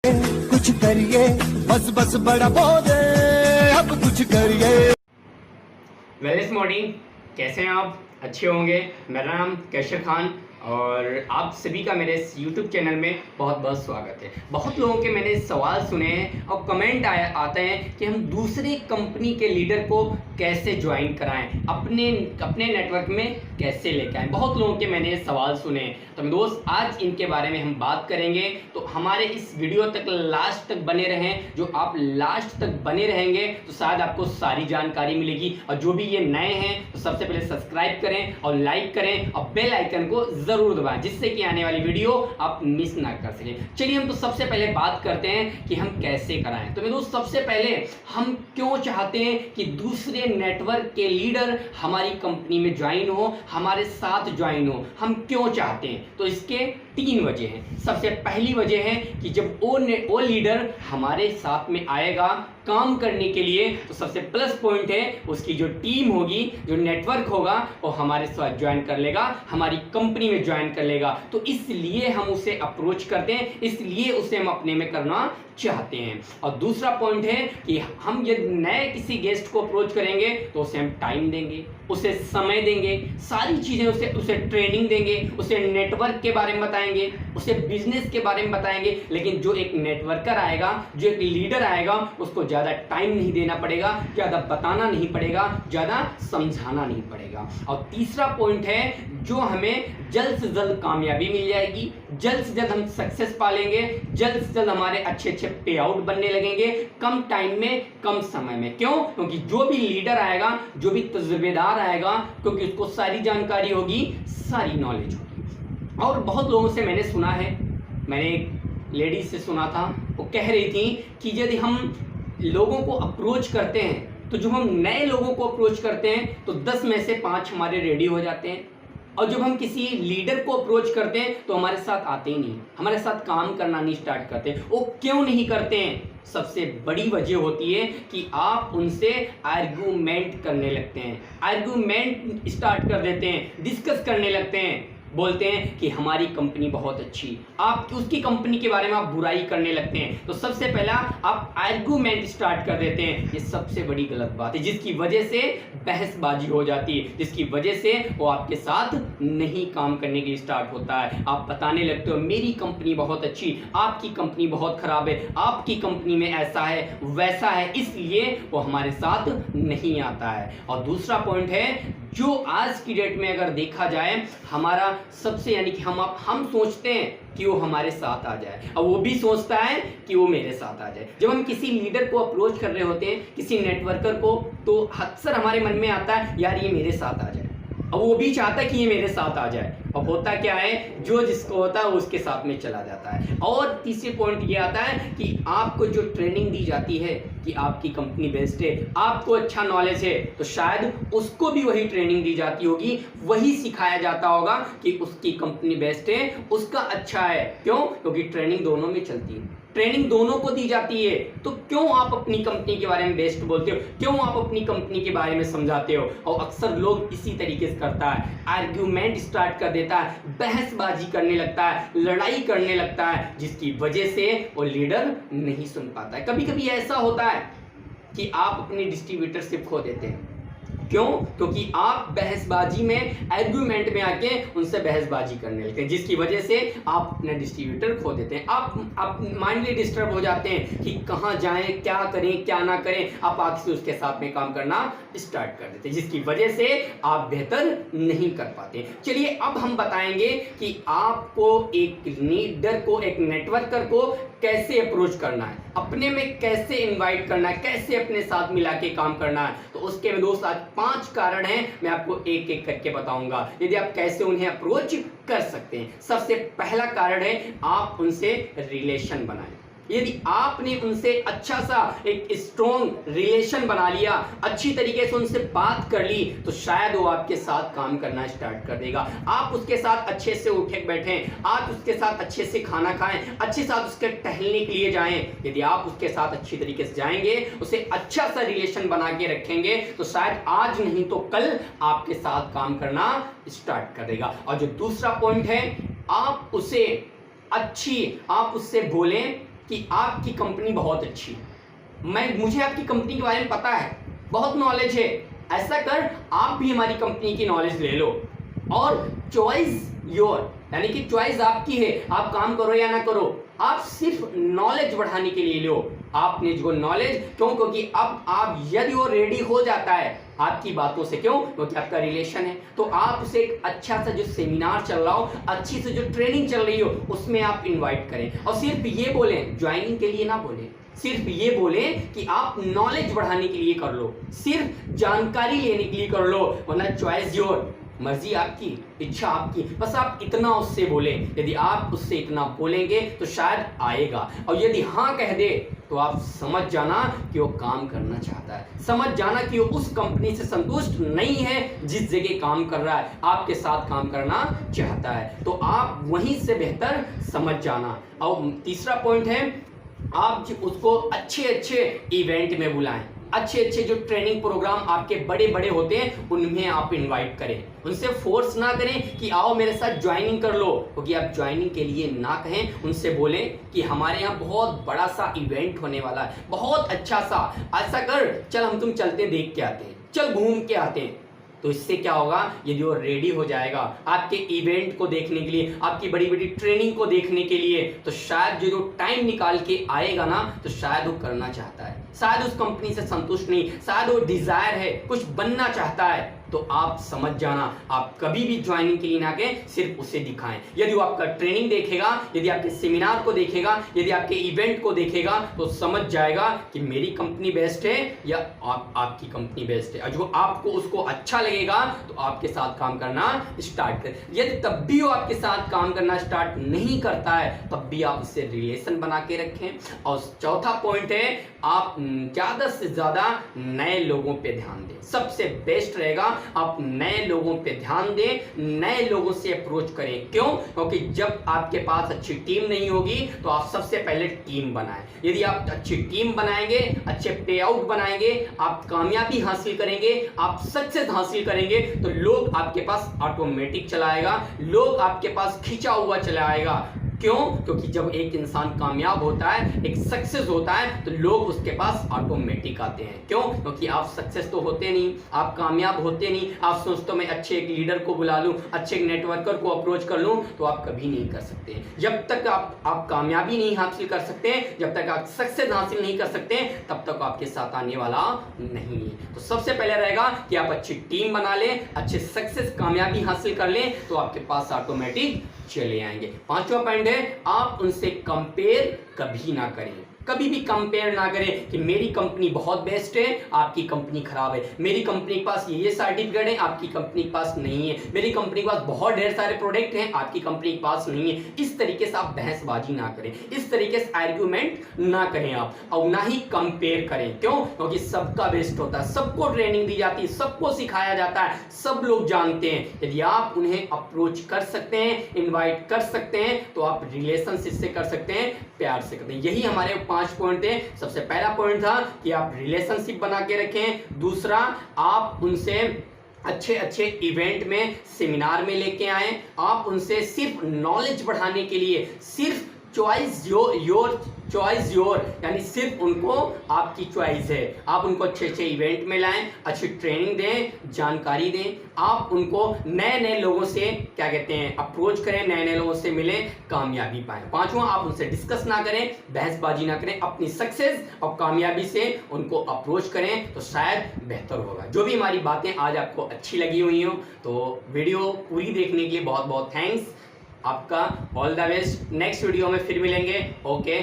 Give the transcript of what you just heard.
कुछ करिए, बस बस बड़ा बोले, अब कुछ करिए। वेलनेस मॉर्निंग, कैसे हैं आप? अच्छे होंगे। मेरा नाम कैशर खान और आप सभी का मेरे इस YouTube चैनल में बहुत बहुत स्वागत है। बहुत लोगों के मैंने सवाल सुने हैं और कमेंट आते हैं कि हम दूसरे कंपनी के लीडर को कैसे ज्वाइन कराएं, अपने नेटवर्क में कैसे लेकर आएँ। बहुत लोगों के मैंने सवाल सुने हैं, तो दोस्त आज इनके बारे में हम बात करेंगे। तो हमारे इस वीडियो तक लास्ट तक बने रहें। जो आप लास्ट तक बने रहेंगे तो शायद आपको सारी जानकारी मिलेगी। और जो भी ये नए हैं तो सबसे पहले सब्सक्राइब करें और लाइक करें और बेल आइकन को जरूर दबाएं, जिससे कि आने वाली वीडियो आप मिस ना कर सकें। चलिए हम तो सबसे पहले बात करते हैं कि हम कैसे कराएं। तो मेरे दोस्त सबसे पहले हम क्यों चाहते हैं कि दूसरे नेटवर्क के लीडर हमारी कंपनी में ज्वाइन हो, हमारे साथ ज्वाइन हो, हम क्यों चाहते हैं? तो इसके 3 वजह हैं। सबसे पहली वजह है कि जब वो लीडर हमारे साथ में आएगा काम करने के लिए, तो सबसे प्लस पॉइंट है उसकी जो टीम होगी, जो नेटवर्क होगा, वो हमारे साथ ज्वाइन कर लेगा, हमारी कंपनी में ज्वाइन कर लेगा। तो इसलिए हम उसे अप्रोच करते हैं, इसलिए उसे हम अपने में करना चाहते हैं। और दूसरा पॉइंट है कि हम यदि नए किसी गेस्ट को अप्रोच करेंगे तो उसे हम टाइम देंगे, उसे समय देंगे, सारी चीजें उसे ट्रेनिंग देंगे, उसे नेटवर्क के बारे में बताएंगे, उसे बिजनेस के बारे में बताएंगे। लेकिन जो एक नेटवर्कर आएगा, जो एक लीडर आएगा, उसको ज्यादा टाइम नहीं देना पड़ेगा, ज्यादा बताना नहीं पड़ेगा, ज्यादा समझाना नहीं पड़ेगा। और तीसरा पॉइंट है जो हमें जल्द से जल्द कामयाबी मिल जाएगी, जल्द से जल्द हम सक्सेस पा लेंगे, जल्द से जल्द हमारे अच्छे अच्छे पे आउट बनने लगेंगे, कम टाइम में, कम समय में। क्यों? क्योंकि जो भी लीडर आएगा, जो भी तजुर्बेदार आएगा, क्योंकि उसको सारी जानकारी होगी, सारी नॉलेज होगी। और बहुत लोगों से मैंने सुना है, मैंने एक लेडी से सुना था, वो कह रही थी कि यदि हम लोगों को अप्रोच करते हैं, तो जब हम नए लोगों को अप्रोच करते हैं तो 10 में से 5 हमारे रेडी हो जाते हैं। और जब हम किसी लीडर को अप्रोच करते हैं तो हमारे साथ आते ही नहीं, हमारे साथ काम करना नहीं स्टार्ट करते। वो क्यों नहीं करते हैं? सबसे बड़ी वजह होती है कि आप उनसे आर्गुमेंट करने लगते हैं, आर्गुमेंट स्टार्ट कर देते हैं, डिस्कस करने लगते हैं, बोलते हैं कि हमारी कंपनी बहुत अच्छी, आप उसकी कंपनी के बारे में आप बुराई करने लगते हैं। तो सबसे पहला आप आर्गुमेंट स्टार्ट कर देते हैं। ये सबसे बड़ी गलत बात है, जिसकी वजह से बहसबाजी हो जाती है, जिसकी वजह से वो आपके साथ नहीं काम करने के लिए स्टार्ट होता है। आप बताने लगते हो मेरी कंपनी बहुत अच्छी, आपकी कंपनी बहुत खराब है, आपकी कंपनी में ऐसा है वैसा है, इसलिए वो हमारे साथ नहीं आता है। और दूसरा पॉइंट है, जो आज की डेट में अगर देखा जाए, हमारा सबसे यानी कि हम सोचते हैं कि वो हमारे साथ आ जाए, और वो भी सोचता है कि वो मेरे साथ आ जाए। जब हम किसी लीडर को अप्रोच कर रहे होते हैं, किसी नेटवर्कर को, तो अक्सर हमारे मन में आता है यार ये मेरे साथ आ जाए, और वो भी चाहता है कि ये मेरे साथ आ जाए। और होता क्या है, जो जिसको होता है वो उसके साथ में चला जाता है। और तीसरे पॉइंट ये आता है कि आपको जो ट्रेनिंग दी जाती है कि आपकी कंपनी बेस्ट है, आपको अच्छा नॉलेज है, तो शायद उसको भी वही ट्रेनिंग दी जाती होगी, वही सिखाया जाता होगा कि उसकी कंपनी बेस्ट है, उसका अच्छा है। क्यों? क्योंकि ट्रेनिंग दोनों में चलती है, ट्रेनिंग दोनों को दी जाती है। तो क्यों आप अपनी कंपनी के बारे में बेस्ट बोलते हो? क्यों आप अपनी कंपनी के बारे में समझाते हो? और अक्सर लोग इसी तरीके से करता है, आर्ग्यूमेंट स्टार्ट कर देता है, बहसबाजी करने लगता है, लड़ाई करने लगता है, जिसकी वजह से वो लीडर नहीं सुन पाता है। कभी कभी ऐसा होता है कि आप अपनी डिस्ट्रीब्यूटरशिप खो देते हैं। क्यों? क्योंकि आप बहसबाजी में, आर्गुमेंट में आके उनसे बहसबाजी करने लगते हैं, जिसकी वजह से आप अपना डिस्ट्रीब्यूटर खो देते हैं। आप माइंडली डिस्टर्ब हो जाते हैं कि कहाँ जाएं, क्या करें, क्या ना करें। आप आगे उसके साथ में काम करना स्टार्ट कर देते हैं, जिसकी वजह से आप बेहतर नहीं कर पाते। चलिए अब हम बताएंगे कि आपको एक लीडर को, एक नेटवर्कर को कैसे अप्रोच करना है, अपने में कैसे इनवाइट करना है, कैसे अपने साथ मिला के काम करना है। तो उसके में दोस्त आज 5 कारण हैं, मैं आपको एक एक करके बताऊंगा, यदि आप कैसे उन्हें अप्रोच कर सकते हैं। सबसे पहला कारण है आप उनसे रिलेशन बनाएं। यदि आपने उनसे अच्छा सा एक स्ट्रॉन्ग रिलेशन बना लिया, अच्छी तरीके से उनसे बात कर ली, तो शायद वो आपके साथ काम करना स्टार्ट कर देगा। आप उसके साथ अच्छे से उठे बैठें, आप उसके साथ अच्छे से खाना खाएं, अच्छे साथ उसके टहलने के लिए जाएं। यदि आप उसके साथ अच्छी तरीके से जाएंगे, उसे अच्छा सा रिलेशन बना के रखेंगे, तो शायद आज नहीं तो कल आपके साथ काम करना स्टार्ट कर देगा। और जो दूसरा पॉइंट है, आप उससे बोलें, कि आपकी कंपनी बहुत अच्छी है, मुझे आपकी कंपनी के बारे में पता है, बहुत नॉलेज है, ऐसा कर आप भी हमारी कंपनी की नॉलेज ले लो और चॉइस योर, यानी कि चॉइस आपकी है, आप काम करो या ना करो, आप सिर्फ नॉलेज बढ़ाने के लिए लो आपने जो नॉलेज। क्यों? क्योंकि अब आप यदि वो रेडी हो जाता है आपकी बातों से, क्यों? क्योंकि आपका रिलेशन है, तो आप उसे एक अच्छा सा जो सेमिनार चल रहा हो, अच्छी से जो ट्रेनिंग चल रही हो, उसमें आप इनवाइट करें और सिर्फ ये बोलें, ज्वाइनिंग के लिए ना बोलें, सिर्फ ये बोलें कि आप नॉलेज बढ़ाने के लिए कर लो, सिर्फ जानकारी लेने के लिए कर लो, वरना चॉइस योर, मर्जी आपकी, इच्छा आपकी, बस आप इतना उससे बोले। यदि आप उससे इतना बोलेंगे तो शायद आएगा, और यदि हाँ कह दे तो आप समझ जाना कि वो काम करना चाहता है, समझ जाना कि वो उस कंपनी से संतुष्ट नहीं है जिस जगह काम कर रहा है, आपके साथ काम करना चाहता है, तो आप वहीं से बेहतर समझ जाना। और तीसरा पॉइंट है, आप उसको अच्छे अच्छे इवेंट में बुलाएं, अच्छे अच्छे जो ट्रेनिंग प्रोग्राम आपके बड़े बड़े होते हैं उनमें आप इनवाइट करें, उनसे फोर्स ना करें कि आओ मेरे साथ ज्वाइनिंग कर लो, क्योंकि आप ज्वाइनिंग के लिए ना कहें, उनसे बोलें कि हमारे यहाँ बहुत बड़ा सा इवेंट होने वाला है, बहुत अच्छा सा, ऐसा कर चल हम तुम चलते देख के आते हैं, चल घूम के आते हैं। तो इससे क्या होगा, यदि वो रेडी हो जाएगा आपके इवेंट को देखने के लिए, आपकी बड़ी बड़ी ट्रेनिंग को देखने के लिए, तो शायद जो टाइम निकाल के आएगा ना, तो शायद वो करना चाहता है, शायद उस कंपनी से संतुष्ट नहीं, शायद वो डिजायर है, कुछ बनना चाहता है, तो आप समझ जाना, आप कभी भी ज्वाइनिंग के लिए ना कहें, सिर्फ उसे दिखाएं। यदि वो आपका ट्रेनिंग देखेगा, यदि आपके सेमिनार को देखेगा, यदि आपके इवेंट को देखेगा, तो समझ जाएगा कि मेरी कंपनी बेस्ट है या आपकी कंपनी बेस्ट है, और जो आपको उसको अच्छा लगेगा तो आपके साथ काम करना स्टार्ट कर। यदि तब भी वो आपके साथ काम करना स्टार्ट नहीं करता है, तब भी आप उससे रिलेशन बना के रखें। और चौथा पॉइंट है, आप ज्यादा से ज्यादा नए लोगों पे ध्यान दें, सबसे बेस्ट रहेगा आप नए लोगों पे ध्यान दें, नए लोगों से अप्रोच करें। क्यों? क्योंकि जब आपके पास अच्छी टीम नहीं होगी तो आप सबसे पहले टीम बनाएं। यदि आप अच्छी टीम बनाएंगे, अच्छे पे आउट बनाएंगे, आप कामयाबी हासिल करेंगे, आप सक्सेस हासिल करेंगे, तो लोग आपके पास ऑटोमेटिक चला आएगा, लोग आपके पास खिंचा हुआ चला आएगा। क्यों? क्योंकि जब एक इंसान कामयाब होता है, एक सक्सेस होता है, तो लोग उसके पास ऑटोमेटिक आते हैं। क्यों? क्योंकि आप सक्सेस तो होते नहीं, आप कामयाब होते नहीं, आप सोचते हो मैं अच्छे एक लीडर को बुला लूं, अच्छे एक नेटवर्कर को अप्रोच कर लूं, तो आप कभी नहीं कर सकते। जब तक आप कामयाबी नहीं हासिल कर सकते, जब तक आप सक्सेस हासिल नहीं कर सकते, तब तक आपके साथ आने वाला नहीं है। तो सबसे पहले रहेगा कि आप अच्छी टीम बना लें, अच्छे सक्सेस कामयाबी हासिल कर लें, तो आपके पास ऑटोमेटिक चले आएंगे। पांचवा पॉइंट है, आप उनसे कंपेयर कभी ना करें, कभी भी कंपेयर ना करें कि मेरी कंपनी बहुत बेस्ट है, आपकी कंपनी खराब है, मेरी कंपनी के पास ये सर्टिफिकेट है, आपकी कंपनी के पास नहीं है, मेरी कंपनी के पास बहुत ढेर सारे प्रोडक्ट हैं, आपकी कंपनी के पास नहीं है। इस तरीके से आप बहसबाजी ना करें, इस तरीके से आर्ग्यूमेंट ना करें आप, और ना ही कंपेयर करें। क्यों? क्योंकि सबका बेस्ट होता है, सबको ट्रेनिंग दी जाती है, सबको सिखाया जाता है, सब लोग जानते हैं। यदि आप उन्हें अप्रोच कर सकते हैं, इन्वाइट कर सकते हैं, तो आप रिलेशनशिप से कर सकते हैं, प्यार से करते हैं। यही हमारे 5 पॉइंट थे। सबसे पहला पॉइंट था कि आप रिलेशनशिप बना के रखें, दूसरा आप उनसे अच्छे अच्छे इवेंट में, सेमिनार में लेके आए, आप उनसे सिर्फ नॉलेज बढ़ाने के लिए, सिर्फ चॉइस योर, यानी सिर्फ उनको आपकी चॉइस है, आप उनको अच्छे अच्छे इवेंट में लाएं, अच्छी ट्रेनिंग दें, जानकारी दें, आप उनको नए नए लोगों से क्या कहते हैं अप्रोच करें, नए नए लोगों से मिलें, कामयाबी पाएं। पांचवा, आप उनसे डिस्कस ना करें, बहसबाजी ना करें, अपनी सक्सेस और कामयाबी से उनको अप्रोच करें, तो शायद बेहतर होगा। जो भी हमारी बातें आज आपको अच्छी लगी हुई हो, तो वीडियो पूरी देखने के लिए बहुत बहुत थैंक्स आपका, all the best. Next video में फिर मिलेंगे। ओके।